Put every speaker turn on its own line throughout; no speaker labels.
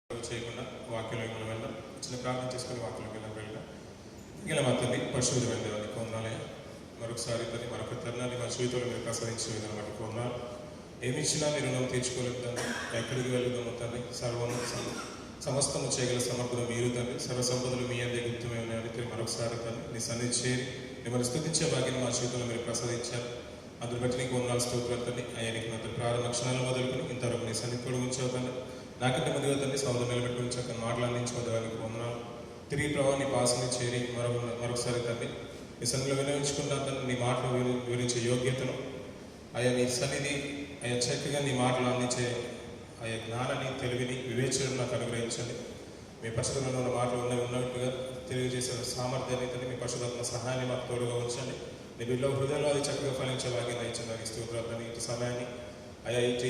చేయకుండా వాక్యంలోకి మనం వెళ్దాం. చిన్న ప్రార్థన చేసుకుని వాక్యంలోకి వెళ్దాం. మిగిలిన మా తండ్రి పరిశుద్ధమైన దేవానికి వందనాలయ్యా. మరొకసారి తండ్రి మరొక తరుణాన్ని మా జీవితంలో మీరు ప్రసాదించే విధానం బట్టి వందనాలు. ఏమి ఇచ్చినా మీరు రుణం తీర్చుకోలేదు తండ్రి. ఎక్కడికి వెళ్దాము తండ్రి, సమస్తము చేయగల సమర్థులు మీరు తండ్రి. సర్వసంపదలు మీ అందే గుప్తమే ఉన్నాయని మరొకసారి తండ్రి నీ సన్నిధి చేరి మిమ్మల్ని స్తుతించే భాగ్యాన్ని మా జీవితంలో మీరు ప్రసాదించారు. అందుని బట్టి నీకు వందనాలు స్తోత్రాలు తండ్రి. అయ్యా నీకు నా ప్రారంభ క్షణాలు మొదలుకొని ఇంతవరకు నీ సన్నిధి కూడా ఉంచావు తండ్రి. నాకంటే ముందుగా తండ్రి సౌదరు నిలబెట్టి ఉంచాక మాటలు అందించుకోవడానికి వందనాలు. తిరిగి ప్రభావం నీ పాసని చేరి మరొకసారి తండ్రి నీ సన్నిధిలో వినియోగించుకున్న తండ్రి నీ మాటలు వివరించే యోగ్యతను అయ్యా నీ సన్నిధి అయ్యా చక్కగా నీ మాటలు అందించే ఆయా జ్ఞానాన్ని తెలివిని వివేచనను నాకు అనుగ్రహించండి. మీ పరిశుద్ధంలో ఉన్న మాటలు ఉన్నట్టుగా తెలియజేసే సామర్థ్యాన్ని తండ్రి మీ పరిశుద్ధాత్మ సహాయాన్ని మాకు తోడుగా ఉంచండి. నీ బిడ్డలో హృదయంలో అది చక్కగా ఫలించేలాగే దయచేయండి. స్తోత్రాలు ఇటు సమయాన్ని అయ్యా ఇటు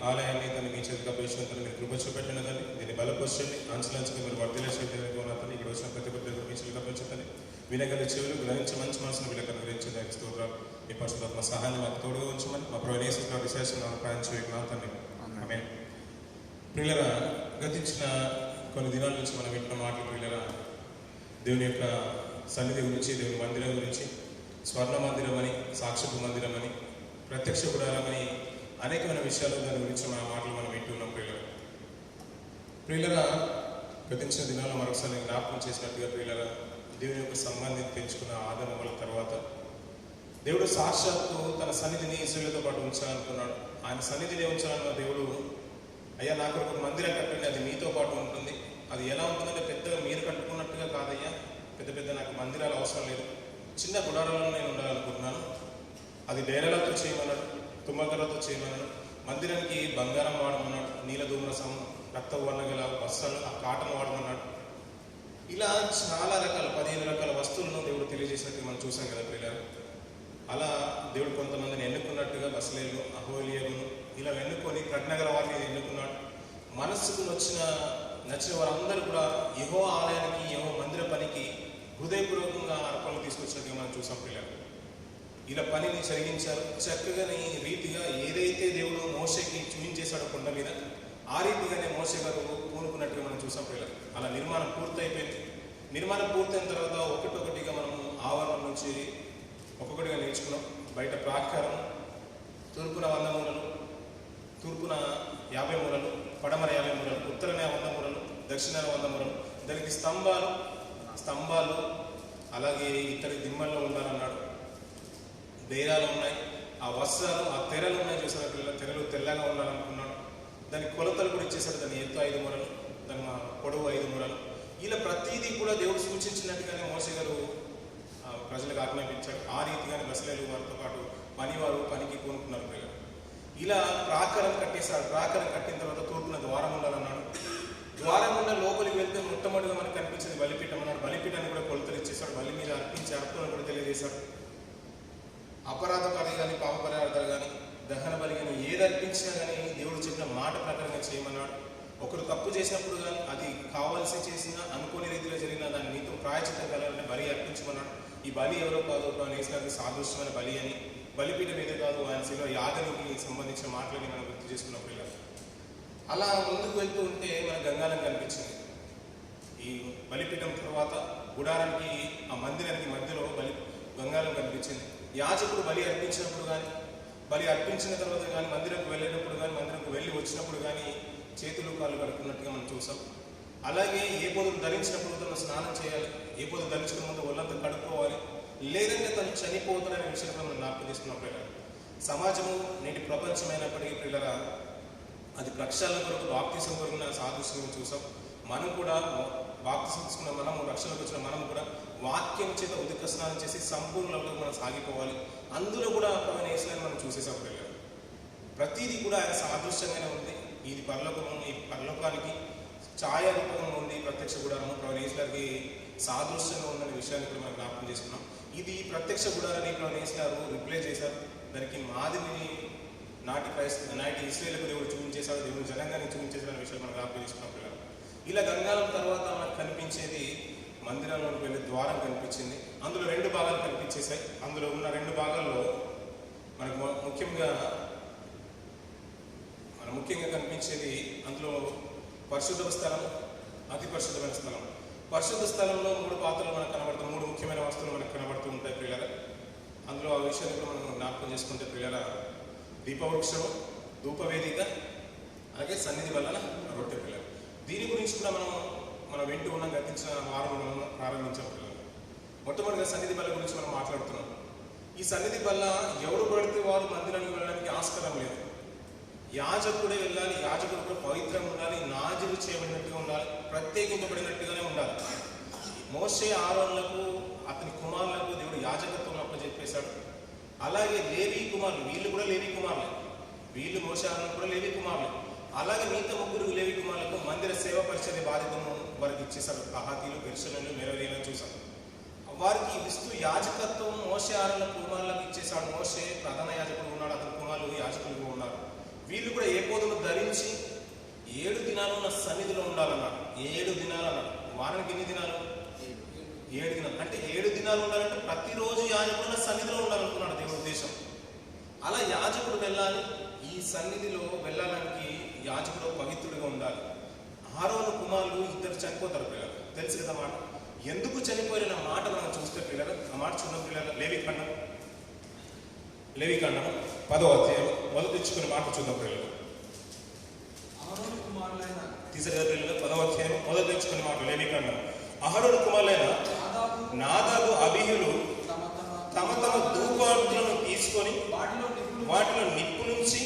ఆలయాన్ని తను మీ చేతికి అభ్యసించని మీరు కృప చూపెట్టినదని దీన్ని బలపరచండి. అంచులంచుగా మీరు వర్తిలే చేయడానికి ఉన్నదని ఇక్కడ వచ్చిన ప్రతి ఒక్కరి మీ చేతికి అభ్యసించండి. వినగల చెవులు గ్రహించి మంచి మనసును వీళ్ళకి అనుగ్రహించండి. స్తోత్రాలు మీ పరిశుద్ధాత్మ సహాయాన్ని మాకు తోడుగా ఉంచమని మా ప్రభువైన యేసు విశేషంగా ప్రయాణించే తండ్రి ఆమేన్. ప్రియులరా, గతించిన కొన్ని దినాల నుంచి మనం వింటున్న మాటలు ప్రియులరా, దేవుని యొక్క సన్నిధి గురించి, దేవుని మందిరం గురించి, స్వర్ణ మందిరం అని, సాక్షపు మందిరం అని, ప్రత్యక్ష గుడారమని అనేకమైన విషయాలు దాని గురించి మన మాటలు మనం వింటున్నాం. ప్రియులరా, గతించిన దినాల్లో మరొకసారి జ్ఞాపకం చేసినట్టుగా ప్రియులరా, దేవుని యొక్క సంబంధిని పెంచుకున్న ఆదరణల తర్వాత దేవుడు సాక్షాత్తు తన సన్నిధిని ఇశ్రాయేలుతో పాటు ఉంచాలనుకున్నాడు. ఆయన సన్నిధిని ఉంచాలన్న దేవుడు అయ్యా నాకు ఒక మందిరం కట్టండి, అది మీతో పాటు ఉంటుంది. అది ఎలా ఉంటుందంటే పెద్దగా మీరు కట్టుకున్నట్టుగా కాదయ్యా, పెద్ద నాకు మందిరాలు అవసరం లేదు, చిన్న గుడారాలలో నేను ఉండాలనుకుంటున్నాను. అది డేరాలతో చేయమన్నాడు, తుమ్మకలతో చేయమన్నాడు. మందిరానికి బంగారం వాడమన్నాడు, నీల ధూమ్రసం రక్త వర్ణ గల వస్త్రాలు ఆ కాటన్ వాడమన్నాడు. ఇలా చాలా రకాల 15 రకాల వస్తువులను దేవుడు తెలియజేసినట్టుగా మనం చూసాం కదా పిల్లలు. అలా దేవుడు కొంతమందిని ఎన్నుకున్నట్టుగా బస్లేలు, అహోలియలను ఇలా ఎన్నుకొని కట్నగల వారిని ఎన్నుకున్నాడు. మనస్సుకు నచ్చిన వారందరూ కూడా యెహోవా ఆలయానికి, యెహోవా మందిర పనికి హృదయపూర్వకంగా అర్పణలు తీసుకొచ్చినట్టుగా మనం చూసాం పిల్లలు. ఇలా పనిని జరిగించారు. చక్కగాని రీతిగా ఏదైతే దేవుడు మోషేకి చూపించేశాడో కొండ మీద, ఆ రీతిగానే మోషే గారు పూనుకున్నట్టుగా మనం చూసాం పిల్లలు. అలా నిర్మాణం పూర్తయిపోయింది. నిర్మాణం పూర్తయిన తర్వాత ఒకటొకటిగా మనము ఆవరణం నుంచి ఒక్కొక్కటిగా నేర్చుకున్నాం. బయట ప్రాకారం, తూర్పున 100 మూలలు, తూర్పున 50 మూలలు, పడమర 50 మూలలు, ఉత్తరన 100 మూలలు, దక్షిణాన 100 మూలలు. దానికి స్తంభాలు అలాగే ఇతడి దిమ్మల్లో ఉండాలన్నాడు. డేరాలు ఉన్నాయి, ఆ వస్త్రాలు, ఆ తెరలు ఉన్నాయి చూసారు పిల్లలు. తెరలు తెల్లగా ఉండాలనుకున్నాడు. దానికి కొలతలు కూడా ఇచ్చేసాడు. దాని ఎత్తు 5 మూలలు, దాని పొడవు 5 మూలలు. ఇలా ప్రతిదీ కూడా దేవుడు సూచించినట్టుగానే మోషే గారు ప్రజలకు ఆజ్ఞాపించాడు. ఆ రీతిగానే బస్లేలు వారితో పాటు పనివారు పనికి పూనుకున్నారు పిల్లలు. ఇలా ప్రాకారం కట్టేశాడు. ప్రాకారం కట్టిన తర్వాత తూర్పున ద్వారం ఉండాలన్నాడు. ద్వారం గుండా లోపలికి వెళ్తే మొట్టమొదటిగా మనకు కనిపించింది బలిపీఠం అన్నాడు. బలిపీఠాన్ని కూడా కొలతలు ఇచ్చేశాడు. బలి మీద అర్పించే అర్పణను కూడా తెలియజేశాడు. అపరాధ బలి కానీ, పాప పరిహారాలు కానీ, దహన బలి కానీ ఏది అర్పించినా కానీ దేవుడు చెప్పిన మాట ప్రకారంగా చేయమన్నాడు. ఒకరు తప్పు చేసినప్పుడు కానీ, అది కావాల్సి చేసినా అనుకోని రీతిలో జరిగినా దాని నీతో ప్రాయచితం కలగాలని బలి అర్పించమన్నాడు. ఈ బలి ఎవరో కాదు, నేసినానికి సాదృశ్యమైన బలి అని, బలిపీఠం ఏదే కాదు, ఆయన శిలో యాగనికి సంబంధించిన మాటలని మనం గుర్తు చేసుకున్న పిల్లలు. అలా ముందుకు వెళ్తూ ఉంటే మన గంగాలం కనిపించింది. ఈ బలిపీఠం తర్వాత గుడారానికి, ఆ మందిరానికి మధ్యలో గంగాలం కనిపించింది. యాజకుడు బలి అర్పించినప్పుడు కానీ, బలి అర్పించిన తర్వాత కానీ, మందిరంకు వెళ్ళేటప్పుడు కానీ, మందిరంకు వెళ్ళి వచ్చినప్పుడు కానీ చేతులు కాళ్ళు కడుక్కున్నట్టుగా మనం చూసాం. అలాగే ఏ పొదులు ధరించినప్పుడు తను స్నానం చేయాలి, ఏ పొదులు ధరించిన ముందు ఒళ్ళంతా కడుక్కోవాలి, లేదంటే తను చనిపోతాడనే విషయంలో మనం జ్ఞాపకం చేసుకున్న పిల్లలు. సమాజము నేటి ప్రపంచమైనప్పటికీ పిల్లల అది ప్రక్షాళన కొరకు, బాప్తిసం కొరకు సాదృశ్యం చూసాం. మనం కూడా బాప్తిసం తీసుకున్న మనము, రక్షణకు వచ్చిన మనం కూడా వాక్యం చేత ఉదక స్నానం చేసి సంపూర్ణంలో మనం సాగిపోవాలి. అందులో కూడా ప్రవీణ యేసుని మనం చూసేసాం పిల్లలు. ప్రతిదీ కూడా ఆయన సాదృశ్యంగానే ఉంది. ఇది పరలోకము, ఈ పరలోకానికి ఛాయారూపంగా ఉంది. ప్రత్యక్ష గుడారము ప్రవీణ యేసు గారికి సాదృశ్యంగా ఉందనే విషయాన్ని కూడా మనం జ్ఞాపకం చేసుకున్నాం. ఇది ప్రత్యక్ష గుడారాన్ని ప్రవీణ యేసు గారు రిప్లేస్ చేశారు. దానికి మాదిరిని నాటి ఇశ్రాయేలుకు దేవుడు చూపించేశాడు, దేవుడు జనంగాన్ని చూపించేశాడు అనే విషయాన్ని మనం జ్ఞాపకం చేసుకున్నాం పిల్లలు. ఇలా గంగాలం తర్వాత మనకు కనిపించేది మందిరంలోకి వెళ్ళే ద్వారం కనిపించింది. అందులో 2 భాగాలు కనిపించేశాయి. అందులో ఉన్న 2 భాగాల్లో మనకు ముఖ్యంగా కనిపించేది అందులో పరిశుద్ధ స్థలం, అతి పరిశుద్ధమైన స్థలం. పరిశుద్ధ స్థలంలో 3 పాత్రలు మనకు కనబడుతాయి, 3 ముఖ్యమైన వస్తువులు మనకు కనబడుతూ ఉంటాయి ప్రియులారా. అందులో ఆ విషయాన్ని కూడా మనం జ్ఞాపకం చేసుకుంటే ప్రియులారా, దీపవృక్షం, ధూపవేదిక, అలాగే సన్నిధి వల్ల రొట్టె పిల్లలు. దీని గురించి కూడా మనం వింటూ ఉన్నాం. గతించిన వారం మనం ప్రారంభించాం పిల్లలు. మొట్టమొదటిగా సన్నిధి బల్ల గురించి మనం మాట్లాడుతున్నాం. ఈ సన్నిధి వల్ల ఎవరు పడితే వారు మందిరానికి వెళ్ళడానికి ఆస్కారం లేదు. యాజకుడే వెళ్ళాలి, యాజకుడు కూడా పవిత్రంగా ఉండాలి, నాజీలు చేయబడినట్టుగా ఉండాలి, ప్రత్యేకించబడినట్టుగానే ఉండాలి. మోషే ఆరోనులకు అతని కుమారులకు దేవుడు యాజకత్వం అప్పచెప్పేశాడు. అలాగే లేవీ కుమారులు, వీళ్ళు కూడా లేవీ కుమారులే, వీళ్ళు మోషే ఆరోను కూడా లేవీ కుమారులే. అలాగే మిగతా 3 లేవీ కుమారులకు మందిర సేవ పరిచయ బాధ్యతను వారికి ఇచ్చేశాడు. కహాతీలు, గెర్షోనులు, మెరారీలను చూశాం. వారికి ఇస్తూ యాజకత్వం మోషే ఆరోనుల కుమారులకు ఇచ్చేశాడు. మోషే ప్రధాన యాజకుడు ఉన్నాడు, అతని కుమారులు యాజకులుగా ఉన్నారు. వీళ్ళు కూడా ఏపోదులు ధరించి 7 దినాలు నా సన్నిధిలో ఉండాలన్నారు. 7 దినాలు అన్నారు. వారానికి ఎన్ని దినాలు? 7 దినాలు. అంటే 7 దినాలు ఉండాలంటే ప్రతిరోజు యాజకుడు నా సన్నిధిలో ఉండాలనుకున్నాడు దేవుడి ఉద్దేశం. అలా యాజకుడు వెళ్ళాలి. ఈ సన్నిధిలో వెళ్ళడానికి యాజకుడు పవిత్రుడిగా ఉండాలి. ఆరోను కుమారులు 2 చనిపోతారు పిల్లలు, తెలుసు కదా మాట. ఎందుకు చనిపోయిన మాట మనం చూస్తే పిల్లలు, ఆ మాట చూద్దాం పిల్లలు. లేవికాండం 10వ అధ్యాయం మొదలు తెచ్చుకునే మాట చూద్దాం పిల్లలు. తీసరి పిల్లలు 10వ అధ్యాయం మొదలు తెచ్చుకునే మాట. లేవికాండం. అహరోను కుమారులైన నాదాబు, అబీహులు తమ తమ ధూపార్తులను తీసుకొని వాటిలో నిప్పు నుంచి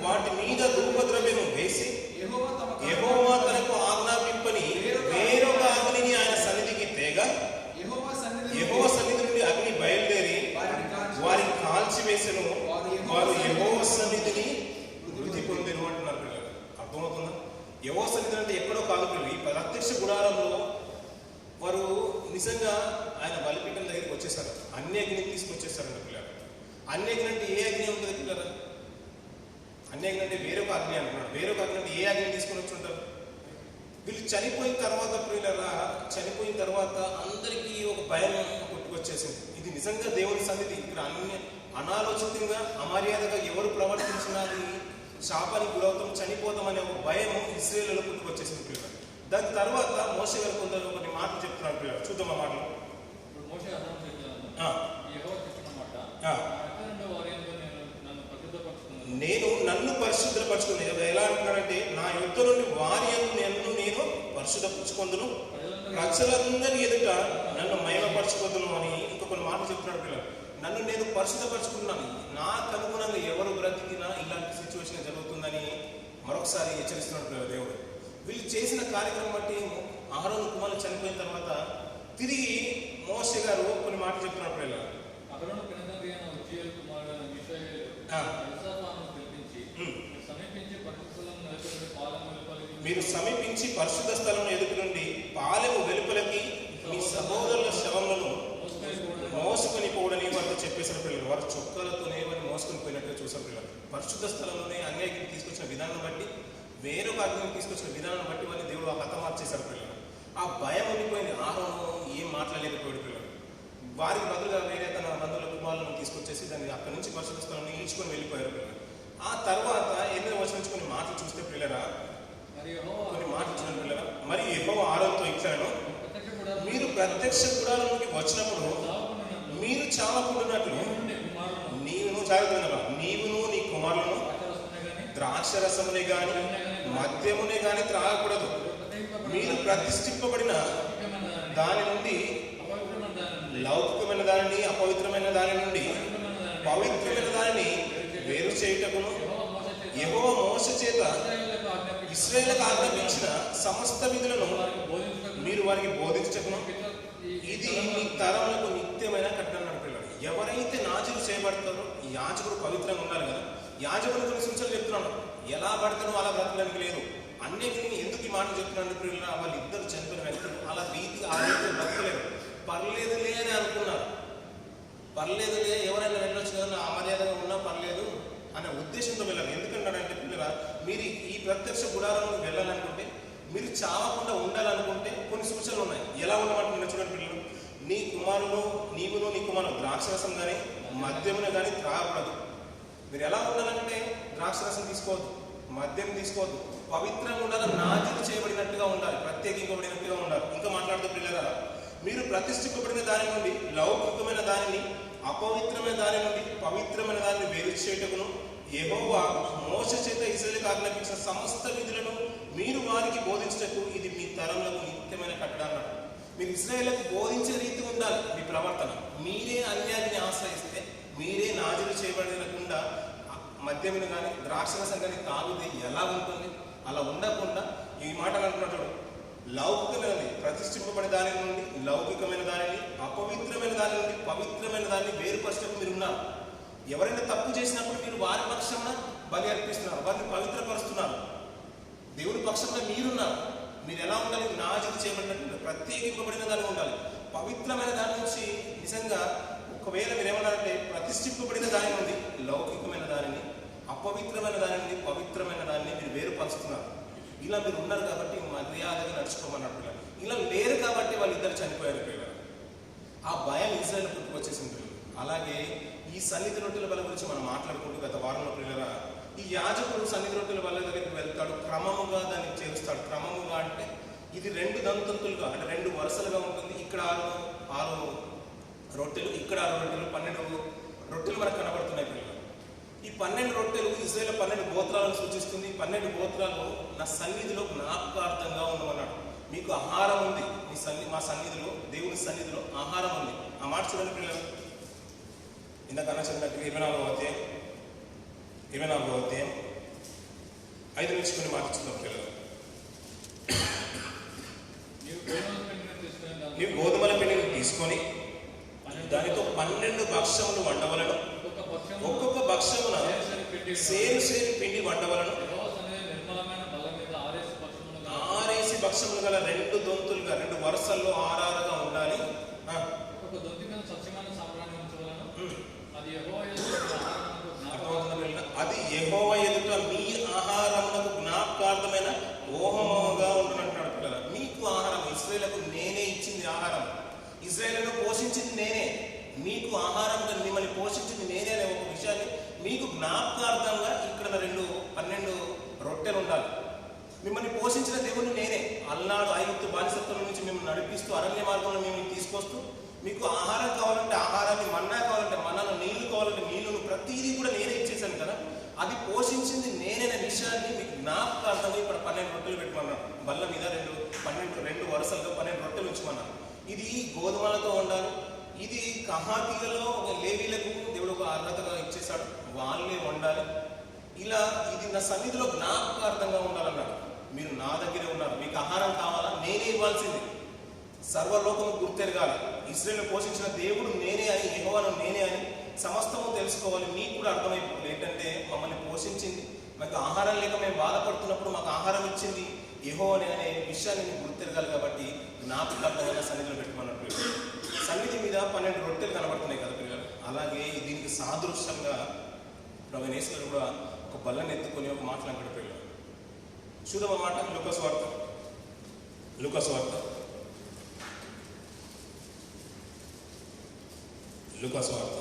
వాటి మీద ధూపద్రవ్యము వేసి యెహోవా తనకు ఆజ్ఞాపింపని వేరొక అగ్నిని ఆయన సన్నిధికి తేగా యెహోవా సన్నిధి నుండి అగ్ని బయలుదేరి వారిని కాల్చివేసెను. వారు యెహోవా సన్నిధిని వృద్ధి పొందిన అంటున్నారు పిల్లలు. అర్థమవుతుందా? యెహోవా సన్నిధి అంటే ఎక్కడో కాదు పిల్లలు, ఈ ప్రత్యక్ష గుడారంలో వారు నిజంగా ఆయన బలిపీఠం దగ్గరికి వచ్చేసారు. అన్ని అగ్నిని తీసుకొచ్చేసారంట పిల్లలు. అన్ని అగ్ని అంటే ఏ అగ్ని ఉంటుంది పిల్లలు? అన్ని అగ్ని అంటే వేరొక అగ్ని అంటున్నాడు. వేరొక అగ్ని అంటే ఏ అగ్ని తీసుకొని వచ్చి ఉంటారు? వీళ్ళు చనిపోయిన తర్వాత ప్రియులరా, చనిపోయిన తర్వాత అందరికీ ఒక భయం పుట్టుకొచ్చేసింది. ఇది నిజంగా దేవుని సన్నిధి, ఇక్కడ అన్ని అనాలోచితంగా అమర్యాదగా ఎవరు ప్రవర్తించినా శాపానికి గురవుతాం, చనిపోతాం అనే ఒక భయం ఇశ్రాయేలులో పుట్టుకొచ్చేసింది పిల్లలు. దాని తర్వాత మోషే గారు కొందరు కొన్ని మాటలు చెప్తున్నారు పిల్లలు. చూద్దాం ఆ మాటలు. నేను నన్ను పరిశుద్ధపరచుకున్నాను. ఎలా అంటున్నాడంటే, నా యుద్ధ నుండి వారి నన్ను నేను పరిశుద్ధపరచుకుందును, ప్రజలందరి ఎదుట నన్ను మహిమపరచుకుందును అని ఇంకొక మాట చెప్తున్నాడు పిల్లలు. నన్ను నేను పరిశుద్ధపరచుకున్నాను. నాకు అనుగుణంగా ఎవరు బ్రతికినా ఇలాంటి సిచ్యువేషన్ జరుగుతుందని మరొకసారి హెచ్చరిస్తున్నాడు పిల్లలు దేవుడు. వీళ్ళు చేసిన కార్యక్రమం బట్టి అహరోను కుమారులు చనిపోయిన తర్వాత తిరిగి మోషే గారు కొన్ని మాటలు చెప్తున్నాడు పిల్లలు. మీరు సమీపించి పరిశుద్ధ స్థలం ఎదుటి నుండి పాలెము వెలుపలకి మీ సహోదరుల శవములను మోసుకొని పోవడని వారితో చెప్పేశారు పిల్లలు. వారు చొక్కాలతోనే వారిని మోసుకొని పోయినట్టుగా చూసారు పిల్లలు. పరిశుద్ధ స్థలంలోనే అన్యాయకి తీసుకొచ్చిన విధానం బట్టి, వేరొక అగ్ని తీసుకొచ్చిన విధానం బట్టి వారిని దేవుడు హతమార్చేశారు పిల్లలు. ఆ భయం ఉండిపోయింది. ఆరోను ఏం మాట్లాడలేకపోయాడు పిల్లలు. వారికి బదులుగా వేరే తన బంధువుల కుమారులను తీసుకొచ్చేసి దాన్ని అక్కడి నుంచి పరిశుద్ధ స్థలాన్ని ఈడ్చుకొని వెళ్ళిపోయారు పిల్లలు. ఆ తర్వాత 8వ వచనం నుంచి కొన్ని మాటలు చూస్తే పిల్లరా, కొన్ని మాటలు చూడండి పిల్లరా. మరి యెహోవా ఆరోనుతో ఇచ్చాను, మీరు ప్రత్యక్ష గుడారంలోకి వచ్చినప్పుడు మీరు చావకుండానట్లు నీవును నీ కుమారులను ద్రాక్ష రసమునే గాని మద్యమునే గాని త్రాగకూడదు. మీరు ప్రతిష్ఠింపబడిన దాని నుండి లౌకికమైన దానిని, అపవిత్రమైన దాని నుండి పవిత్రమైన దానిని వేరు చేయుటకును యెహోవా మోషే చేత ఇశ్రాయేలుకు ఆజ్ఞాపించిన సమస్త విధులను మీరు వారికి బోధించటకును ఇది మీ తరములకు నిత్యమైన కట్టడం పిల్లలు. ఎవరైతే నాజీలు చేయబడతారో, ఈ యాజకుడు పవిత్రంగా ఉండాలి కదా. యాజకుడు కొన్ని సూచనలు చెప్తున్నాడు, ఎలా పడతానో అలా బ్రతకడానికి లేదు. అన్నిటిని ఎందుకు ఈ మాట చెప్తున్నాడు పిల్లలు? వాళ్ళు ఇద్దరు చనిపోయిన వ్యక్తులు అలా ఆ రీతిలో బ్రతకలేరు. పర్లేదులే అని అనుకున్నారు. పర్లేదులే, ఎవరైనా వెళ్ళొచ్చు కదా, అమర్యాదగా ఉన్నా పర్లేదు అనే ఉద్దేశంతో వెళ్ళాలి. ఎందుకంటాడంటే పిల్లల, మీరు ఈ ప్రత్యక్ష గుడారంలో వెళ్ళాలనుకుంటే, మీరు చావకుండా ఉండాలనుకుంటే కొన్ని సూచనలు ఉన్నాయి. ఎలా ఉండమంటున్నా చూడండి పిల్లలు. నీవును నీ కుమారులు ద్రాక్షరసం కానీ మద్యమును కానీ త్రాగకూడదు. మీరు ఎలా ఉండాలంటే ద్రాక్షరసం తీసుకోవద్దు, మద్యం తీసుకోవద్దు, పవిత్రంగా ఉండాలి, నాజీలు చేయబడినట్టుగా ఉండాలి, ప్రత్యేకింపబడినట్టుగా ఉండాలి. ఇంకా మాట్లాడుతూ పిల్లరా, మీరు ప్రతిష్ఠింపబడిన దాని నుండి లౌకికమైన దానిని, అపవిత్రమైన దాని నుండి పవిత్రమైన దానిని వేరు చేయటకును యెహోవా మోషే చేత ఇశ్రాయేలుకు ఆజ్ఞాపించిన సమస్త విధులను మీరు వారికి బోధించటకు ఇది మీ తరములకు నిత్యమైన కట్టడ అన్నాడు. మీరు ఇశ్రాయేలుకు బోధించే రీతి ఉండాలి మీ ప్రవర్తన. మీరే అన్యాయాన్ని ఆశ్రయిస్తే, మీరే నాజీలు చేయబడకుండా మద్యమును కానీ ద్రాక్షరసం కానీ తాగితే ఎలా ఉంటుంది? అలా ఉండకుండా ఈ మాటలు అంటున్నట్టు లౌకికమైనది, ప్రతిష్ఠింపబడిన దాని నుండి లౌకికమైన దానిని, అపవిత్రమైన దాని నుండి పవిత్రమైన దాన్ని వేరుపరచడం మీరు ఉన్నారు. ఎవరైనా తప్పు చేసినప్పుడు మీరు వారి పక్షంగా బలి అర్పిస్తున్నారు, వారిని పవిత్రపరుస్తున్నారు. దేవుడి పక్షంగా మీరున్నారు. మీరు ఎలా ఉండాలి? నాజీలు చేయబడినట్టు ప్రత్యేకింపబడిన దాన్ని ఉండాలి. పవిత్రమైన దాని నుంచి నిజంగా ఒకవేళ మీరు ఏమన్నారంటే ప్రతిష్ఠింపబడిన దాని నుండి లౌకికమైన దానిని, అపవిత్రమైన దాని నుండి పవిత్రమైన దాన్ని మీరు వేరుపరుస్తున్నారు. ఇలా మీరు ఉన్నారు కాబట్టి మర్యాదగా నడుచుకోమన్నట్టు. ఇలా లేరు కాబట్టి వాళ్ళిద్దరు చనిపోయారు పిల్లలు. ఆ భయం ఇజ్రాయేల్ పుట్టుకొచ్చేసింది పిల్లలు. అలాగే ఈ సన్నిధి రొట్టెల బల గురించి మనం మాట్లాడుకుంటూ గత వారంలో పిల్లల, ఈ యాజకుడు సన్నిధి రొట్టెల బల దగ్గరికి వెళ్తాడు, క్రమముగా దాన్ని చేరుస్తాడు. క్రమముగా అంటే ఇది 2 దంతంతులుగా, అంటే 2 వరుసలుగా ఉంటుంది. ఇక్కడ 6 రొట్టెలు, ఇక్కడ 6 రొట్టెలు, 12 రొట్టెలు మనకు కనబడుతున్నాయి పిల్లలు. ఈ 12 రొట్టెలు ఇశ్రాయేలు 12 గోత్రాలను సూచిస్తుంది. 12 గోత్రాలు నా సన్నిధిలో జ్ఞాపకార్థంగా ఉండమన్నాడు. మీకు ఆహారం ఉంది, మా సన్నిధిలో, దేవుని సన్నిధిలో ఆహారం ఉంది. ఆ మాట చూడండి పిల్లలు. ఇందాకన్నా చదివినట్టుగా 24వ అధ్యాయం 5 నుంచి కొన్ని మాట చూద్దాం పిల్లలు. నీవు గోధుమల పిండిని తీసుకొని దానితో 12 భక్ష్యములు వండవలను, ఒక్కొక్క భక్ష్యమున సేరు పిండి వండవలను. 6 భక్ష్యములు గల 2 దొంతులుగా, 2 వరుసల్లో 6గా ఉండాలి. అది యెహోవా ఎదుట మీ ఆహారమునకు జ్ఞాపకార్థమైన హోమముగా ఉంటున్నట్టు పిల్లల. మీకు ఆహారం, ఇశ్రాయేలుకు నేనే ఇచ్చింది ఆహారం, ఇశ్రాయేలును పోషించింది నేనే, మీకు ఆహారంగా మిమ్మల్ని పోషించింది నేనే అనే ఒక విషయాన్ని మీకు జ్ఞాపకార్థంగా ఇక్కడ 12 రొట్టెలు ఉండాలి. మిమ్మల్ని పోషించిన దేవుడు నేనే. అల్నాడు ఐగుప్తు బానిసత్వం నుంచి మిమ్మల్ని నడిపిస్తూ అరణ్య మార్గంలో మిమ్మల్ని తీసుకొస్తూ, మీకు ఆహారం కావాలంటే ఆహారాన్ని, మన్నా కావాలంటే మన్నాను, నీళ్లు కావాలంటే నీళ్లను, ప్రతిదీ కూడా నేనే ఇచ్చేసాను కదా. అది పోషించింది నేనైన విషయాన్ని మీకు జ్ఞాపకార్థంగా ఇక్కడ 12 రొట్టెలు పెట్టుకున్నాను. బల్ల మీద 2 వరుసలుగా 12 రొట్టెలు ఉంచుకున్నాను. ఇది గోధుమలతో ఉండాలి. ఇది కహాతీలలో లేవీలకు దేవుడు ఒక అర్హతగా ఇచ్చేశాడు, వాళ్ళే వండాలి. ఇలా ఇది నా సన్నిధిలో జ్ఞాపకార్థంగా ఉండాలన్నాడు. మీరు నా దగ్గరే ఉన్నారు, మీకు ఆహారం కావాలా? నేనే ఇవ్వాల్సింది. సర్వలోకము గుర్తెరగాలి, ఇశ్రాయేలును పోషించిన దేవుడు నేనే అని, యెహోవాను నేనే అని సమస్తము తెలుసుకోవాలి. మీకు కూడా అర్థమైపోతుంది ఏంటంటే మమ్మల్ని పోషించింది, మాకు ఆహారం లేక మేము బాధపడుతున్నప్పుడు మాకు ఆహారం ఇచ్చింది యెహోవానే అనే విషయాన్ని మీకు గుర్తెరగాలి. కాబట్టి జ్ఞాపకార్థంగా సన్నిధిలో పెట్టుకున్నట్టు సన్నిధి మీద 12 రొట్టెలు కనబడుతున్నాయి కదా పిల్లలు. అలాగే దీనికి సాదృశ్యంగా ప్రభువైన యేసు కూడా ఒక బల్లని ఎత్తుకొని ఒక మాట్లాడాడు పిల్లలు. చూద్దాం అన్నమాట. లూకాసు వార్త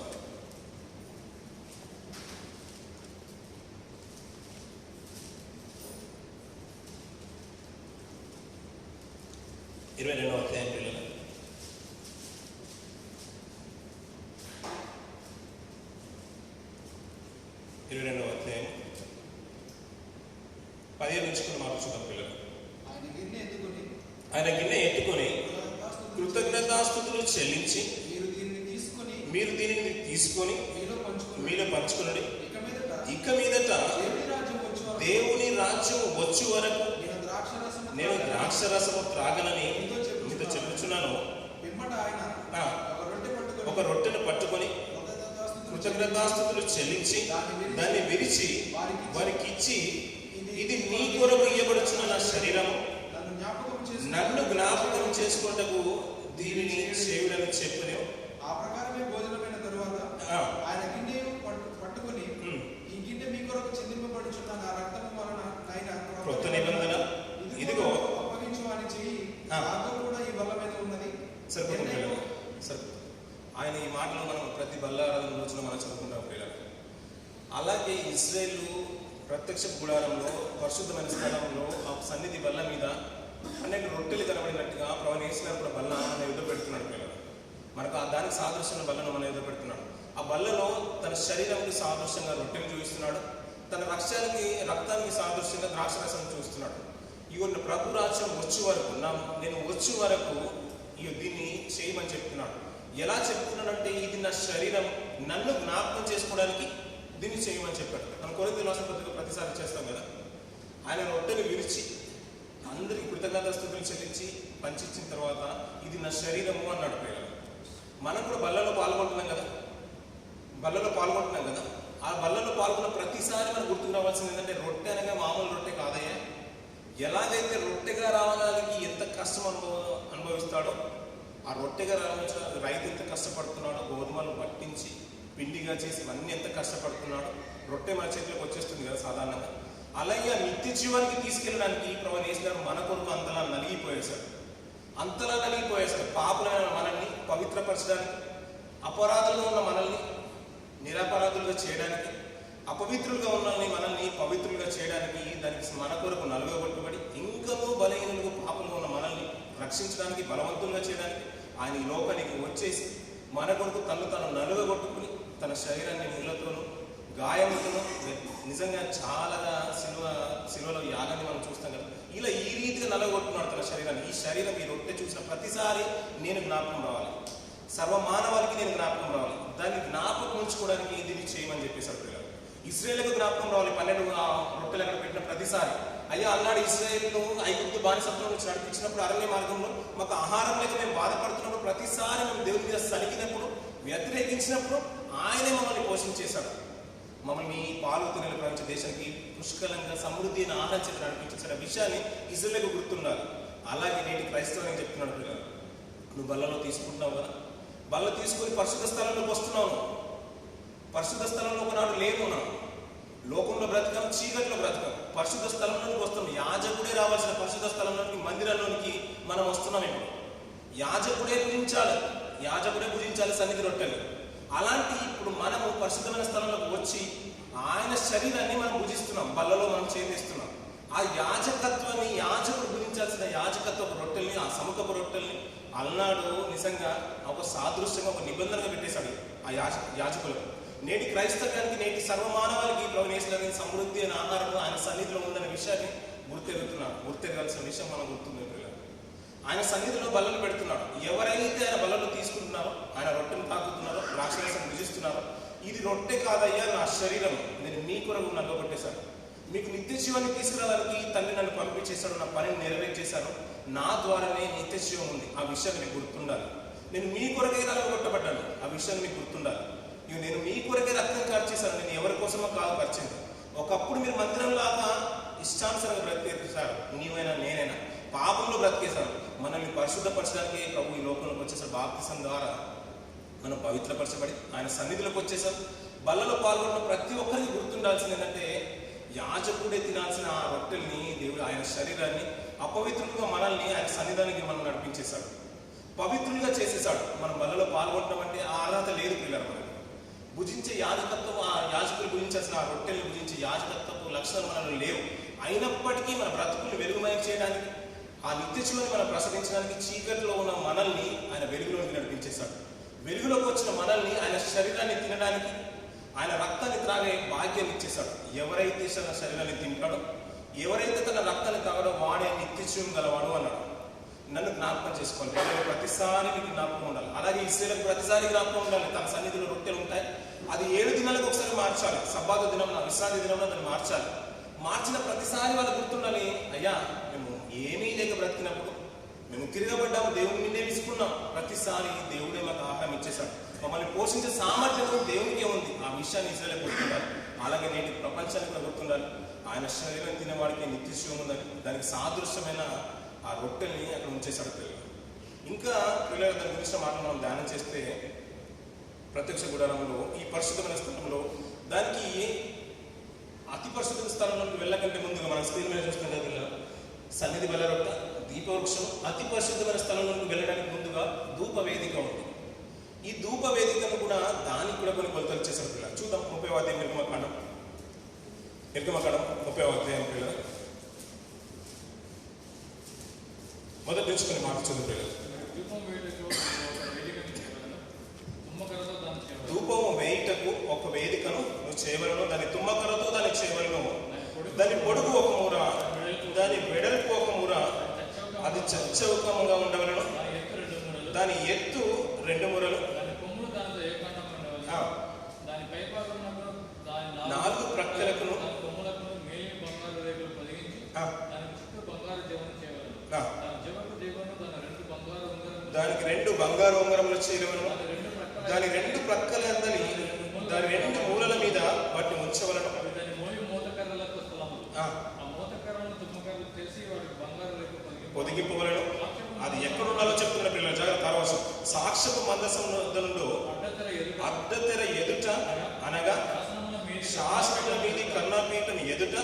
22వ అధ్యాయం పిల్లలు. 22వ అధ్యాయం 15 నుంచి కొన్ని మాట చూద్దాం పిల్లలు. ఆయన గిన్నె ఎత్తుకొని కృతజ్ఞతాస్తుతులు చెల్లించి, మీరు దీనిని తీసుకొని మీలో పంచుకునండి. ఇక మీదట దేవుని రాజ్యం వచ్చు వరకు నేను ద్రాక్షరసము త్రాగనని మీతో చెప్పుచున్నాను. ఒక రొట్టెను పట్టుకొని కృతజ్ఞతాస్తుతులు చెల్లించి దాన్ని విరిచి వారికి ఇచ్చి, ఇది మీ కొరకు ఇయ్యబడుచున్న నా శరీరము, నన్ను జ్ఞాపకం చేసుకుంటకు దీనిని చేయుడని చెప్పిన.
ఆ ప్రకారమే భోజనమైన తరువాత ఆయన గిన్నె పట్టుకొని, ఈ గిన్నె మీ కొరకు చెందింపబడుచున్న నా రక్తము వలన
కొత్త నిబంధన ఇదిగో
అప్పగించు అని చెయ్యి, నాతో కూడా ఈ బల్ల మీద ఉన్నది.
సరిపోతుంది. ఆయన ఈ మాటలు మనం ప్రతి బల్లారాధన రోజున మనం చదువుకుంటాం పిల్లలు. అలాగే ఇశ్రాయేలు ప్రత్యక్ష గుడారంలో పరిశుద్ధమైన స్థలంలో ఆ సన్నిధి బల్ల మీద 12 రొట్టెలు కనబడినట్టుగా ప్రభువు యేసుగారు కూడా బల్ల మన ఎదురు పెడుతున్నాడు పిల్లలు. మనకు ఆ దానికి సాదృశ్యమైన బల్లను మన ఎదురు పెడుతున్నాడు. ఆ బల్లలో తన శరీరానికి సాదృశ్యంగా రొట్టెలు చూపిస్తున్నాడు, తన రక్తానికి సాదృశ్యంగా ద్రాక్షరసం చూస్తున్నాడు. ఇగో ప్రభు రాజ్యం వచ్చే వరకు నేను వచ్చే వరకు దీన్ని చేయమని చెప్తున్నాడు. ఎలా చెప్తున్నాడంటే ఇది నా శరీరం, నన్ను జ్ఞాపకం చేసుకోవడానికి దీన్ని చేయమని చెప్పాడు. మనం కొరింథీయుల రాసిన పత్రిక ప్రతిసారి చేస్తాం కదా. ఆయన రొట్టెని విరిచి అందరికి కృతజ్ఞతాస్తుతులు చెల్లించి పంచిచ్చిన తర్వాత ఇది నా శరీరము అన్నాడు పిల్లలు. మనం కూడా బల్లలో పాల్గొంటున్నాం కదా. ఆ బల్లలో పాల్గొన్న ప్రతిసారి మనకు గుర్తుకు రావాల్సింది ఏంటంటే రొట్టె అనగా మామూలు రొట్టె కాదయ్యా. ఎలాగైతే రొట్టెగా రావడానికి ఎంత కష్టం అనుభవిస్తాడో, ఆ రొట్టెగా రావాల్సిన రైతు ఎంత కష్టపడుతున్నాడో, గోధుమలు పట్టించి పిండిగా చేసి ఇవన్నీ ఎంత కష్టపడుతున్నాడో, రొట్టె మన చేతిలోకి వచ్చేస్తుంది కదా సాధారణంగా. అలాగే ఆ నిత్య జీవానికి తీసుకెళ్ళడానికి ప్రభువు యేసుగారు మన కొరకు అంతలా నలిగిపోయేశాడు. పాపులైన మనల్ని పవిత్రపరచడానికి, అపరాధులుగా ఉన్న మనల్ని నిరపరాధులుగా చేయడానికి, అపవిత్రులుగా ఉన్న మనల్ని పవిత్రులుగా చేయడానికి, దానికి మన కొరకు నలుగగొట్టుబడి ఇంకనూ బలహీనులుగా పాపంలో ఉన్న మనల్ని రక్షించడానికి, బలవంతులుగా చేయడానికి ఆయన ఈ లోకానికి వచ్చేసి మన కొరకు తను నలుగగొట్టుకుని తన శరీరాన్ని ముళ్ళతోనూ గాయములతోనూ నిజంగా చాలా సిలువలో యాగాన్ని మనం చూస్తాం కదా. ఇలా ఈ రీతిగా నలగొట్టుకున్నాడు తన శరీరాన్ని. ఈ శరీరం ఈ రొట్టె చూసిన ప్రతిసారి నేను జ్ఞాపకం రావాలి, సర్వమానవాళికి నేను జ్ఞాపకం రావాలి. దాన్ని జ్ఞాపకం ఉంచుకోవడానికి దీన్ని చేయమని చెప్పేశాడు పిల్లలు. ఇశ్రాయేలుకు జ్ఞాపకం రావాలి. 12 రొట్టెలు అక్కడ పెట్టిన ప్రతిసారి అయ్యా అన్నాడు ఇశ్రాయేలును ఐగుప్తు బానిసత్వం నుంచి నడిపించినప్పుడు అరణ్య మార్గంలో మాకు ఆహారం లేక మేము బాధపడుతున్నప్పుడు, ప్రతిసారి మేము దేవుని మీద సలిగినప్పుడు, వ్యతిరేకించినప్పుడు ఆయనే మమ్మల్ని పోషించేశాడు. మమ్మల్ని పాలు తినలు ప్రపంచ దేశానికి పుష్కలంగా సమృద్ధి అయిన ఆహారం చేత నడిపించిన విషయాన్ని ఇశ్రాయేలుకు గుర్తుండాలి. అలాగే నేటి క్రైస్తవుని చెప్తున్నాడు పిల్లలు, నువ్వు బల్లలో తీసుకుంటున్నావు కదా, బల్ల తీసుకుని పరిశుద్ధ స్థలంలోకి వస్తున్నావు. పరిశుద్ధ స్థలంలో ఒకనాడు లేము. లోకంలో బ్రతకం, చీకట్లో బ్రతకం. పరిశుద్ధ స్థలంలోకి వస్తున్నాం. యాజకుడే రావాల్సిన పరిశుద్ధ స్థలంలోనికి, మందిరంలోనికి మనం వస్తున్నాం. ఇప్పుడు యాజకుడే భుజించాలి సన్నిధి రొట్టెలు. అలాంటి ఇప్పుడు మనము పరిశుద్ధమైన స్థలంలోకి వచ్చి ఆయన శరీరాన్ని మనం భుజిస్తున్నాం, బల్లలో మనం చేస్తున్నాం. ఆ యాజకత్వాన్ని, యాజకుడు భుజించాల్సిన యాజకత్వపు రొట్టెల్ని, ఆ సముఖపు రొట్టెల్ని అల్నాడు నిజంగా ఒక సాదృశ్యంగా, ఒక నిబంధనగా పెట్టేశాడు ఆ యాజకులకు. నేటి క్రైస్తవ్యానికి, నేటి సర్వమానవాళికి ప్రభువు యేసుగారి సమృద్ధి అయిన ఆహారం ఆయన సన్నిధిలో ఉందనే విషయాన్ని గుర్తెరగాల్సిన విషయం మనం గుర్తుంది. ఆయన సన్నిధిలో బల్లలు పెడుతున్నాడు. ఎవరైతే ఆయన బల్లలు తీసుకుంటున్నారో, ఆయన రొట్టెను తాకుతున్నారో, ద్రాక్షరసం భుజిస్తున్నారో, ఇది రొట్టె కాదయ్యా నా శరీరం, నేను మీ కొరకు నల్లగొట్టేశాను, మీకు నిత్య జీవాన్ని తీసుకురావడానికి తండ్రి నన్ను పంపించేశాడు, నా పనిని నెరవేర్చేశాను, నా ద్వారానే నిత్య జీవం ఉంది. ఆ విషయాన్ని మీకు గుర్తుండాలి. నేను మీ కొరకే నల్లగొట్టబడ్డాను, ఆ విషయాన్ని మీకు గుర్తుండాలి. నేను మీ కొరకే రక్తం ఖర్చేశాను, నేను ఎవరి కోసమో కాదు ఖర్చింది. ఒకప్పుడు మీరు మందిరంలాగా ఇష్టానుసారంగా బ్రతికేశారు, నీవైనా నేనైనా పాపంలో బ్రతికేశారు. మనల్ని పరిశుద్ధపరచడానికి ప్రభు ఈ లోకంలోకి వచ్చేసారు. బాప్తిసం ద్వారా మనం పవిత్రపరచబడి ఆయన సన్నిధిలోకి వచ్చేసాం. బల్లలో పాల్గొన్న ప్రతి ఒక్కరికి గుర్తుండాల్సింది ఏంటంటే, యాజకుడే తినాల్సిన ఆ రొట్టెల్ని దేవుడు, ఆయన శరీరాన్ని అపవిత్రులుగా మనల్ని ఆయన సన్నిధానికి మనం నడిపించేశాడు, పవిత్రులుగా చేసేసాడు. మనం బల్లలో పాల్గొంటామంటే ఆ అర్హత లేదు పిల్లలు. మనకి భుజించే యాజకత్వం, ఆ యాజకులు భుజించాల్సిన ఆ రొట్టెల్ని భుజించే యాజకత్వపు లక్షణాలు మనలో లేవు. అయినప్పటికీ మన బ్రతుకులు వెలుగుమయం చేయడానికి, ఆ నిత్య జీవాన్ని మనం ప్రసరించడానికి చీకట్లో ఉన్న మనల్ని ఆయన వెలుగులోకి నడిపించేశాడు. వెలుగులోకి వచ్చిన మనల్ని ఆయన శరీరాన్ని తినడానికి, ఆయన రక్తాన్ని త్రాగే భాగ్యాన్ని ఇచ్చేశాడు. ఎవరైతే తన శరీరాన్ని తింటాడో, ఎవరైతే తన రక్తాన్ని తాగడో వాడే నిత్య జీవం గలవాడు అన్నాడు. నన్ను జ్ఞాపకం చేసుకోండి. ప్రతిసారి మీకు జ్ఞాపకం ఉండాలి. అలాగే ఇశ్రాయేలుకు ప్రతిసారి జ్ఞాపకం ఉండాలి. తన సన్నిధిలో రొట్టెలు ఉంటాయి, అది 7 దినాలకు ఒకసారి మార్చాలి. సబ్బాతు దినం, విశ్రాంతి దినంలో దాన్ని మార్చాలి. మార్చిన ప్రతిసారి వాళ్ళు గుర్తుండాలి, అయ్యా మేము ఏమీ లేక బ్రతికినప్పుడు, మేము తిరగబడ్డాము, దేవుని నిన్నే విసుకున్నాం. ప్రతిసారి దేవుడే మాకు ఆహారం ఇచ్చేశాడు. మమ్మల్ని పోషించే సామర్థ్యం దేవునికే ఉంది. ఆ విషయాన్ని ఇశ్రాయేలుకు గుర్తుండాలి. అలాగే నేటి ప్రపంచానికి కూడా గుర్తుండాలి, ఆయన శరీరం తినేవాడికి నిత్య జీవం ఉందని. దానికి సాదృశ్యమైన ఆ రొట్టెల్ని అక్కడ ఉంచేశాడు పిల్లలు. ఇంకా పిల్లలు దాని గురించి మాటలు మనం ధ్యానం చేస్తే, ప్రత్యక్ష గుడారంలో ఈ పరిశుద్ధమైన స్థలంలో దానికి అతి పరిశుద్ధ స్థలంలోకి వెళ్ళకంటే ముందుగా మనం స్క్రీన్ మీద చూస్తాం కదా పిల్లలు, సన్నిధి బల్ల రొట్టె, దీపవృక్షం. అతి పరిశుద్ధమైన స్థలంలోకి వెళ్ళడానికి ముందుగా ధూప వేదిక ఉంది. ఈ ధూప వేదికను కూడా దానికి కూడా కొన్ని కొలతలు చేశారు పిల్లలు. చూద్దాం 30వ అధ్యాయం నిర్గమకాండం నిర్గమకాండం 30వ అధ్యాయం పిల్లలు మొదటి నుంచి కొన్ని మాటలు చదువు పిల్లలు. ధూపము వేయుటకు ఒక వేదికను నువ్వు చేయవలను, దాని తుమ్మకరతో దాన్ని చేయవలను. దాని పొడుగు ఒక మూర, దాని వెడల్పు ఒక మూర, అది చచ్చౌకముగా ఉండవలను. దాని ఎత్తు 2 మూరలు, 4 ప్రక్కలకును దానికి 2 బంగారు ఉంగరములు చేయవలను. దాని 2 ప్రక్కల దాని 2 మూలల మీద వాటిని ఉంచవలను. పొదిగింపవలను. అది ఎక్కడ ఉండాలో చెప్తున్న పిల్లలు జాగ్రత్త. తర్వాత సాక్ష్యపు మందసం నుండి అడ్డతెర ఎదుట, అనగా శాసనముల మీది కన్నాపీఠం ఎదుట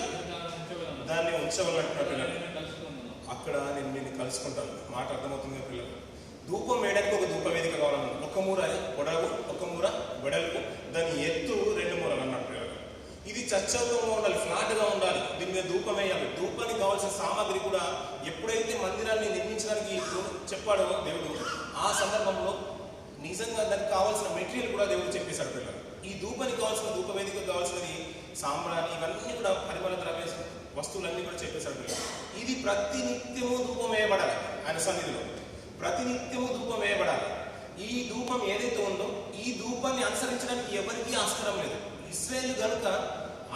దాన్ని ఉంచవలంటున్న పిల్లలు. అక్కడ నేను నిన్ను కలుసుకుంటాను. మాట అర్థమవుతుంది పిల్లలు. ధూపం వేయడానికి ఒక ధూప వేదిక కావాలన్నా, 1 మూర పొడవు, 1 మూర వెడల్పు, దాని ఎత్తు 2 మూరలు అన్నట్టు పిల్లలు. ఇది చచ్చౌకంగా ఉండాలి, ఫ్లాట్ గా ఉండాలి. దీని మీద ధూపం వేయాలి. ధూపానికి కావాల్సిన సామాగ్రి కూడా ఎప్పుడైతే మందిరాన్ని నిర్మించడానికి చెప్పాడో దేవుడు, ఆ సందర్భంలో నిజంగా దానికి కావాల్సిన మెటీరియల్ కూడా దేవుడు చెప్పేశాడు పిల్లలు. ఈ ధూపానికి కావాల్సిన ధూప వేదిక కావాల్సినది సాంబ్రాణి, ఇవన్నీ కూడా పరిమళ ద్రవ్య వస్తువులన్నీ కూడా చెప్పేశాడు పిల్లలు. ఇది ప్రతి నిత్యము ధూపం వేయబడాలి. ఆయన సన్నిధిలో ప్రతినిత్యము ధూపం వేయబడాలి. ఈ ధూపం ఏదైతే ఉందో ఈ ధూపాన్ని అనుసరించడానికి ఎవరికీ ఆస్కారం లేదు. ఇశ్రాయేలు గనుక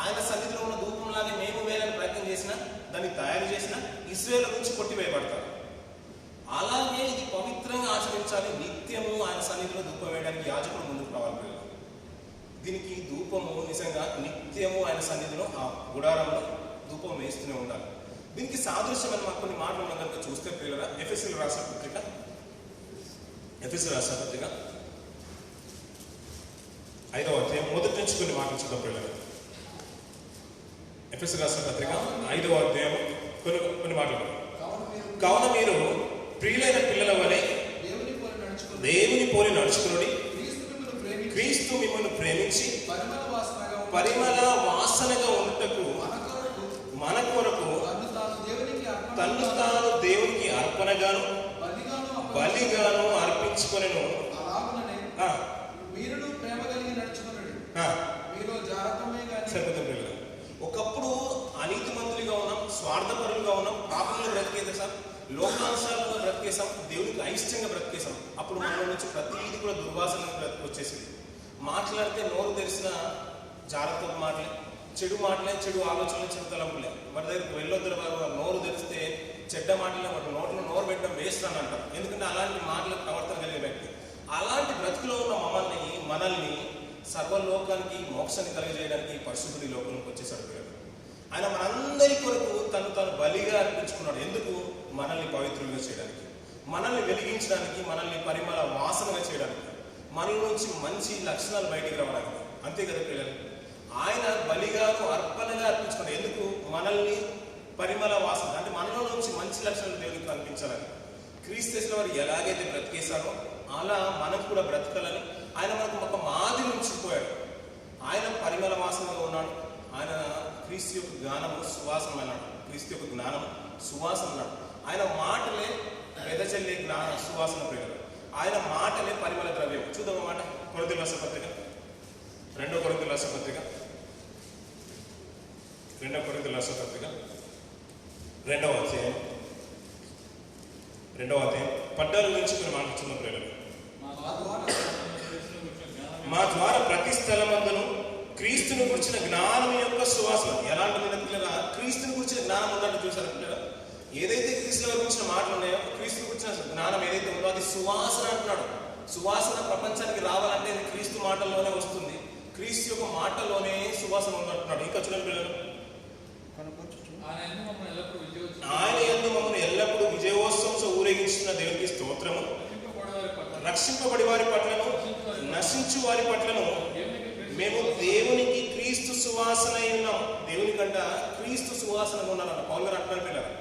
ఆయన సన్నిధిలో ఉన్న ధూపంలాగే మేము వేయాలని ప్రయత్నం చేసినా, దాన్ని తయారు చేసినా ఇశ్రాయేలు నుంచి కొట్టివేయబడతారు. అలాగే ఇది పవిత్రంగా ఆచరించాలి. నిత్యము ఆయన సన్నిధిలో ధూపం వేయడానికి యాజకుడు ముందుకు రావాలి. దీనికి ధూపము నిజంగా నిత్యము ఆయన సన్నిధిలో ఆ గుడారంలో ధూపం వేస్తూనే ఉండాలి. దీనికి సాదృశ్యమైన మాకు కొన్ని మాటలు మనం కనుక చూస్తే పిల్లల ఎఫెసీయుల రాసిన పత్రిక 5వ అధ్యాయం మొదటి నుంచి కొన్ని మాటలు చూద్దాం పిల్లలు. ఎఫెసీయుల రాసిన పత్రిక 5వ అధ్యాయం కొన్ని మాటలు. కావున మీరు ప్రియులైన పిల్లల వలె దేవుని పోలి నడుచుకుని, క్రీస్తు మిమ్మల్ని ప్రేమించి పరిమళ వాసనగా ఉండుటకు మన కొరకు తన్ను తాను దేవునికి అర్పణగాను బలిగాను అర్పించుకొనెను. ఒకప్పుడు అనీతిమంతులుగా ఉన్నాం, స్వార్థపరులుగా ఉన్నాం, పాపంలో బ్రతికేసాం, లోకాంశాలలో బ్రతికేసాం, దేవునికి అయిష్టంగా బ్రతికేసాం. అప్పుడు మనలో నుంచి ప్రతిదీ కూడా దుర్వాసనగా వచ్చేసింది. మాట్లాడితే నోరు తెరిసిన జాగ్రత్త మాటలే, చెడు మాటలే, చెడు ఆలోచనలు, చెడు తలంపులే. వాటి దగ్గరికి వెళ్ళొద్దు. నోరు తెరిస్తే చెడ్డ మాటలే, వాటి నోట్లో నోరు పెట్టడం వేస్ట్ అని అంటారు. ఎందుకంటే అలాంటి మాటలకు ప్రవర్తన కలిగే వ్యక్తి. అలాంటి బ్రతుకులో ఉన్న మనల్ని సర్వలోకానికి మోక్షాన్ని కలిగజేయడానికి పరిశుద్ధుడి లోకంలోకి వచ్చేసాడు. ఆయన మనందరి కొరకు తాను బలిగా అర్పించుకున్నాడు. ఎందుకు? మనల్ని పవిత్రులుగా చేయడానికి, మనల్ని వెలిగించడానికి, మనల్ని పరిమళ వాసనగా చేయడానికి, మనల నుంచి మంచి లక్షణాలు బయటికి రావడానికి. అంతే కదా పిల్లలు? ఆయన బలిగాను అర్పణగా అర్పించుకున్నాడు. ఎందుకు? మనల్ని పరిమళ వాసన అంటే మనలో నుంచి మంచి లక్షణాలు దేవునికి కనిపించాలని. క్రీస్తు వారు ఎలాగైతే బ్రతికేశారో అలా మనకు కూడా బ్రతకాలని ఆయన మనకు ఒక మాదిరి ఉంచిపోయాడు. ఆయన పరిమళ వాసనగా ఉన్నాడు. ఆయన క్రీస్తు యొక్క జ్ఞానము సువాసన అన్నాడు. క్రీస్తు యొక్క జ్ఞానం సువాసన అన్నాడు. ఆయన మాటలే వెదజల్లే సువాసన ప్రియులు. ఆయన మాటలే పరిమళ ద్రవ్యం. చూద్దాం మాట. కొరింథీయుల రాసిన పత్రిక 2 కొరింథీయుల రాసిన పత్రిక 2 కొరింథీయుల రాసిన పత్రిక 2వ అధ్యాయం 14 నుంచి కొన్ని మాట్లాడుతున్న ప్రియులు. మా ద్వారా ప్రతి స్థలమందును క్రీస్తుని గురించిన జ్ఞానం యొక్క సువాసన. ఎలాంటి మీద పిల్లల క్రీస్తుని గురించిన జ్ఞానం ఉందంటే చూసారు పిల్లల. ఏదైతే క్రీస్తుని గురించిన మాటలు ఉన్నాయో, క్రీస్తుని గురించిన జ్ఞానం ఏదైతే ఉందో అది సువాసన అంటున్నాడు. సువాసన ప్రపంచానికి రావాలంటే అది క్రీస్తు మాటల్లోనే వస్తుంది. క్రీస్తు యొక్క మాటల్లోనే సువాసన ఉందంటున్నాడు. ఇంకా చూడండి పిల్లలు, ఆయన యందు మమ్మల్ని ఎల్లప్పుడూ విజయోత్సవంతో ఊరేగించిన దేవునికి స్తోత్రము. రక్షింపబడి వారి పట్లను, నశించు వారి పట్లను మేము దేవునికి క్రీస్తు సువాసన అయి ఉన్నాం. దేవుని కంట క్రీస్తు సువాసనగా ఉన్నానన్న పౌలు గారు అంటున్నారు పిల్లలు.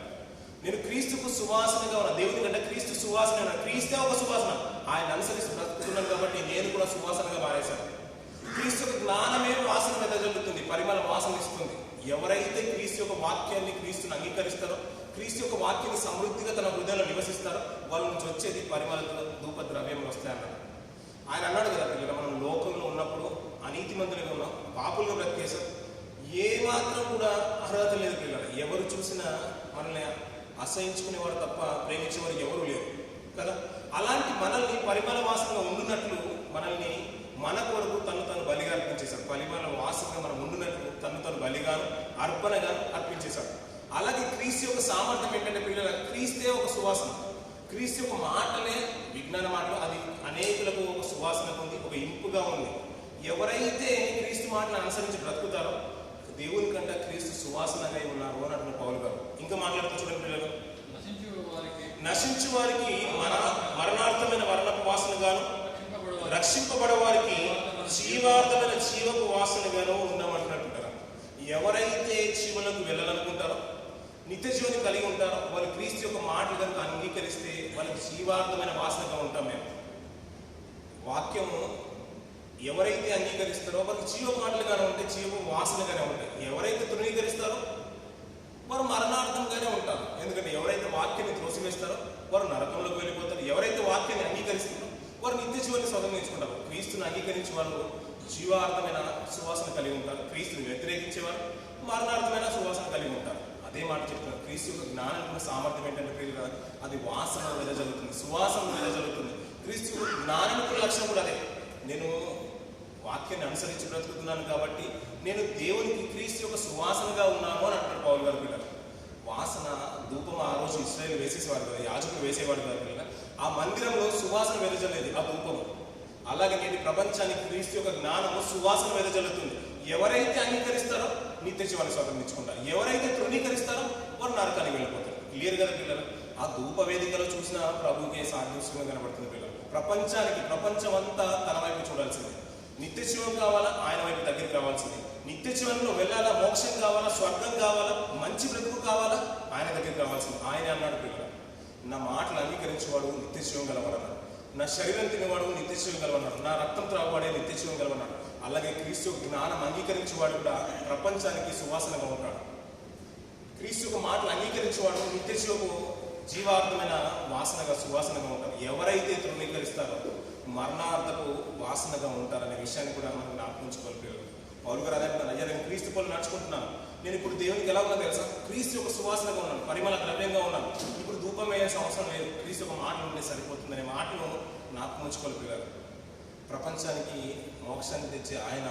నేను క్రీస్తుకు సువాసనగా ఉన్నా. దేవుని కంటే క్రీస్తు సువాసన ఉన్నా. క్రీస్తే ఒక సువాసన. ఆయన అనుసరిస్తూ బ్రతుకుతున్నాను కాబట్టి నేను కూడా సువాసనగా మారేశాను. క్రీస్తు జ్ఞానమే వాసన వెదజల్లుతుంది, పరిమళ వాసన ఇస్తుంది. ఎవరైతే క్రీస్తు యొక్క వాక్యాన్ని, క్రీస్తుని అంగీకరిస్తారో, క్రీస్తు యొక్క వాక్యాన్ని సమృద్ధిగా తన హృదయంలో నివసిస్తారో వాళ్ళ నుంచి వచ్చేది పరిమళ ధూప ద్రవ్యములు వస్తాయన్నారు. ఆయన అన్నాడు కదా పిల్లలు, మనం లోకంలో ఉన్నప్పుడు అనీతిమంతులుగా ఉన్నాం, పాపులుగా బ్రతికేసాం, ఏ మాత్రం కూడా అర్హత లేదు పిల్లలు. ఎవరు చూసినా మనల్ని అసహించుకునేవారు తప్ప ప్రేమించేవారు ఎవరు లేరు కదా. అలాంటి మనల్ని పరిమళ వాసనగా ఉండునట్లు మనల్ని మన కొరకు తను బలిగా అర్పించేశాడు. పరిమళ వాసనగా మనం ఉండునట్లు తను బలిగాను అర్పణగాను అర్పించేశాడు. అలాగే క్రీస్తు యొక్క సామర్థ్యం ఏంటంటే పిల్లల, క్రీస్తే ఒక సువాసన. క్రీస్తు యొక్క మాటలే విజ్ఞాన మాటలు, అది అనేకులకు ఒక సువాసన ఉంది, ఒక ఇంపుగా ఉంది. ఎవరైతే క్రీస్తు మాటలను అనుసరించి బ్రతుకుతారో దేవుని కంటే క్రీస్తు సువాసనగా ఉన్నారు అని అంటున్న పౌలు గారు. ఇంకా మాట్లాడుతూ చూడండి పిల్లలు, నశించు వారికి మరణార్థమైన వర్ణపు వాసనగాను, రక్షింపబడే వారికి జీవార్థమైన జీవపు వాసనగాను ఉన్నామంటున్నట్టుంటారు. ఎవరైతే జీవులకు వెళ్ళాలనుకుంటారో, నిత్య జీవనం కలిగి ఉంటారో, వాళ్ళు క్రీస్తు యొక్క మాటలు కనుక అంగీకరిస్తే వాళ్ళకి జీవార్థమైన వాసనగా ఉంటాం మేము. వాక్యము ఎవరైతే అంగీకరిస్తారో వాళ్ళకి జీవ మాటలుగానే ఉంటాయి, జీవ వాసనగానే ఉంటాయి. ఎవరైతే తృణీకరిస్తారో వారు మరణార్థంగానే ఉంటారు. ఎందుకంటే ఎవరైతే వాక్యాన్ని త్రోసివేస్తారో వారు నరకంలోకి వెళ్ళిపోతారు. ఎవరైతే వాక్యాన్ని అంగీకరిస్తారో వారు నిత్య జీవాన్ని స్వతంత్రించుకుంటారు. క్రీస్తుని అంగీకరించే వాళ్ళు జీవార్థమైన సువాసన కలిగి ఉంటారు. క్రీస్తుని వ్యతిరేకించేవారు మరణార్థమైన సువాసన కలిగి ఉంటారు. అదే మాట చెప్తున్నారు. క్రీస్తు యొక్క జ్ఞానం సామర్థ్యం ఏంటంటే ప్రియులు, అది వాసన వెదజల్లుతుంది, సువాసన వెదజల్లుతుంది. క్రీస్తు జ్ఞానానికి లక్ష్యం కూడా అదే. నేను వాక్యాన్ని అనుసరించి బ్రతుకుతున్నాను కాబట్టి నేను దేవునికి క్రీస్తు యొక్క సువాసనగా ఉన్నాను అని అంటారు పౌలు గారు. పిల్లలు వాసన ధూపం ఆ రోజు ఇశ్రాయేలు వేసేసేవాడు కదా, యాజకులు వేసేవాడు కదా పిల్లలు. ఆ మందిరంలో సువాసన వెదజల్లేదు ఆ ధూపము. అలాగే నేటి ప్రపంచానికి క్రీస్తు యొక్క జ్ఞానము సువాసన వెదజల్లుతుంది. ఎవరైతే అంగీకరిస్తారో నిత్య జీవాన్ని స్వతంత్రించుకుంటారు, ఎవరైతే తృణీకరిస్తారో వారు నరకానికి వెళ్ళిపోతారు. క్లియర్ కదా పిల్లలు. ఆ ధూప వేదికలో చూసిన ప్రభుకే సాదృశ్యంగా కనబడుతుంది పిల్లలు. ప్రపంచానికి, ప్రపంచం అంతా తన వైపు చూడాల్సిందే. నిత్య జీవం కావాలా, ఆయన వైపు దగ్గరికి రావాల్సిందే. నిత్య జీవనంలో వెళ్ళాలా, మోక్షం కావాలా, స్వర్గం కావాలా, మంచి బ్రతుకు కావాలా, ఆయన దగ్గరికి రావాల్సింది. ఆయన అన్నాడు పిల్లలు, నా మాటలు అంగీకరించేవాడు నిత్య జీవం గలవాడన్నాడు, నా శరీరం తినేవాడు నిత్య జీవం గలవన్నాడు, నా రక్తం త్రాగువాడే నిత్య జీవం గలవన్నాడు. అలాగే క్రీస్తు జ్ఞానం అంగీకరించేవాడు కూడా ప్రపంచానికి సువాసనగా ఉంటాడు. క్రీస్తు యొక్క మాటలు అంగీకరించేవాడు నిత్య జీవపు జీవార్థమైన వాసనగా సువాసనగా ఉంటారు. ఎవరైతే తృణీకరిస్తారో మరణార్థపు వాసనగా ఉంటారనే విషయాన్ని కూడా మనం జ్ఞాపకించుకోవాలి. పౌలు గారు అదే అంటున్నారు, అయ్యా నేను క్రీస్తు పోలు నడుచుకుంటున్నాను, నేను ఇప్పుడు దేవునికి ఎలా ఉన్నా తెలుసా, క్రీస్తు యొక్క సువాసనగా ఉన్నాను, పరిమళ ద్రవ్యంగా ఉన్నాను, ఇప్పుడు ధూపం వేయాల్సిన అవసరం లేదు, క్రీస్తు యొక్క మాటలు ఉంటే సరిపోతుందనే మాటను జ్ఞాపకించుకోవాలి పిల్లలు. ప్రపంచానికి మోక్షాన్ని తెచ్చే ఆయన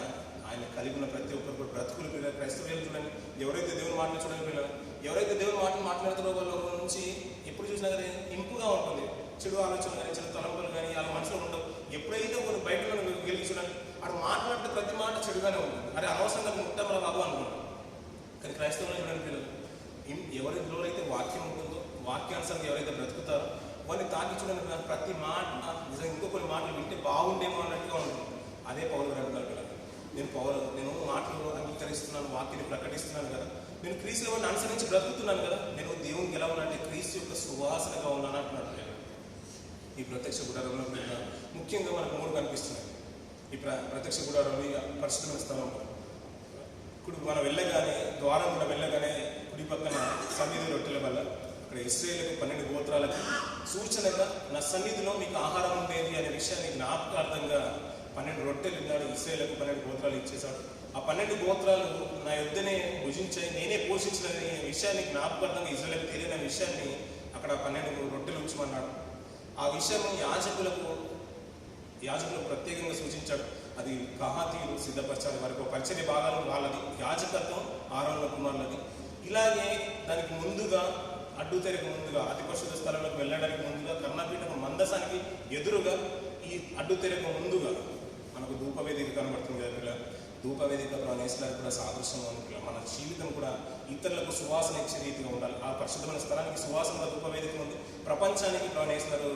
కలిగి ఉన్న ప్రతి ఒక్కరు కూడా బ్రతుకులు పిల్లలు. క్రైస్తవులు చూడండి, ఎవరైతే దేవుని మాటలు చూడండి పిల్లలు, ఎవరైతే దేవుని మాటలు మాట్లాడుతారో వాళ్ళ నుంచి ఎప్పుడు చూసినా కానీ ఇంపుగా ఉంటుంది. చెడు ఆలోచన కానీ, చెడు తలంపులు కానీ వాళ్ళ మనసులో ఉండవు. ఎప్పుడైతే కొన్ని బయటలో వెళ్ళి చూడండి, అక్కడ మాట్లాడితే ప్రతి మాట చెడుగానే ఉంటుంది. అరే అనవసరంగా ముట్టామరా బాబు అనుకుంటాం. కానీ క్రైస్తవులు చూడండి పిల్లలు, ఎవరైతే వాక్యం ఉంటుందో, వాక్యానుసారంగా ఎవరైతే బ్రతుకుతారో వాళ్ళని తాకి చూడండి, ప్రతి మాట నిజంగా ఇంకో కొన్ని మాటలు వింటే బాగుండేమో అన్నట్టుగా ఉంటుంది. అదే పౌలు గారు అంటారు పిల్లలు, నేను మాటలు అంగీకరిస్తున్నాను, వాక్యాన్ని ప్రకటిస్తున్నాను కదా, నేను క్రీస్తు వాడిని అనుసరించి బ్రతుకుతున్నాను కదా, నేను దేవునికి ఎలా ఉన్నానంటే క్రీస్తు యొక్క సువాసనగా ఉన్నాను అంటున్నాడు. ఈ ప్రత్యక్ష గుడారంలో ముఖ్యంగా మనకు 3 కనిపిస్తున్నాయి. ఈ ప్రత్యక్ష గుడారంలో పరిశుభ్రమైన స్థలం ఇప్పుడు మనం వెళ్ళగానే, ద్వారం కూడా వెళ్ళగానే కుడి పక్కన సన్నిధి రొట్టెల వల్ల అక్కడ ఇశ్రాయేలుకు 12 గోత్రాలకు సూచనగా నా సన్నిధిలో మీకు ఆహారం ఉండేది అనే విషయాన్ని జ్ఞాపకార్థంగా 12 రొట్టెలు ఇన్నాడు. ఇశ్రాయేలుకు 12 గోత్రాలు ఇచ్చేశాడు. ఆ 12 గోత్రాలు నా యొద్దనే భుజించాయి, నేనే పోషించిన విషయాన్ని జ్ఞాపకార్థంగా ఇశ్రాయేలుకు తెలియని విషయాన్ని అక్కడ 12 రొట్టెలు ఉంచమన్నాడు. ఆ విషయం యాజకులకు ప్రత్యేకంగా సూచించాడు. అది కహాతీయులు సిద్ధపరచాలి, వారికి పరిచర్య భాగాలు వాళ్ళది, యాజకత్వం ఆరోనుల కుమారులది. ఇలాగే దానికి ముందుగా, అడ్డు తెరకు ముందుగా, అతి పరిశుద్ధ స్థలంలోకి వెళ్ళడానికి ముందుగా, కర్ణపీఠం మందసానికి ఎదురుగా, ఈ అడ్డు తెరకు ముందుగా మనకు ధూపవేదిక కనబడుతుంది కదా పిల్ల. ధూపవేదిక ప్రాణేశ్వరాలు కూడా సాదృశ్యం అనుకున్నాం. మన జీవితం కూడా ఇతరులకు సువాసన ఇచ్చే రీతిగా ఉండాలి. ఆ పరిశుద్ధమైన స్థలానికి సువాసన ధూపవేదిక ఉంది, ప్రపంచానికి ప్రాణేశ్వరు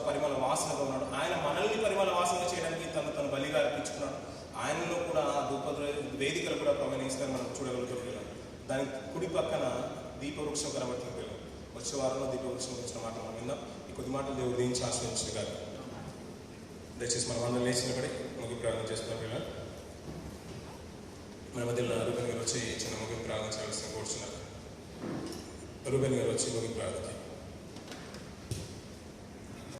పరిమళ వాసనగా ఉన్నాడు. ఆయన మనల్ని పరిమళ వాసన చేయడానికి తను బలిగా అర్పించుకున్నాడు. ఆయనలో కూడా ఆ ధూప వేదికలు కూడా ప్రవహిస్తారు, మనం చూడగలుగుతాం. దానికి కుడి పక్కన దీపవృక్షం కనబడుతుంది పిల్లలు. వచ్చే వారంలో దీపవృక్షం వచ్చిన మాట మనం విందాం. ఈ కొద్ది మాటలు దేవుడు దేనికి ఆశ్రయించిన కాదు. దయచేసి మనం అందరం లేచినబడి ముగి ప్రార్థన చేసుకున్నాం పిల్లలు. మన మధ్యలో రూబెన్ గారు వచ్చి చిన్న ముగింపు ప్రార్థన చేయాల్సిన కోరుచున్నారు. రూబెన్ గారు వచ్చి ముగింపు ప్రార్థన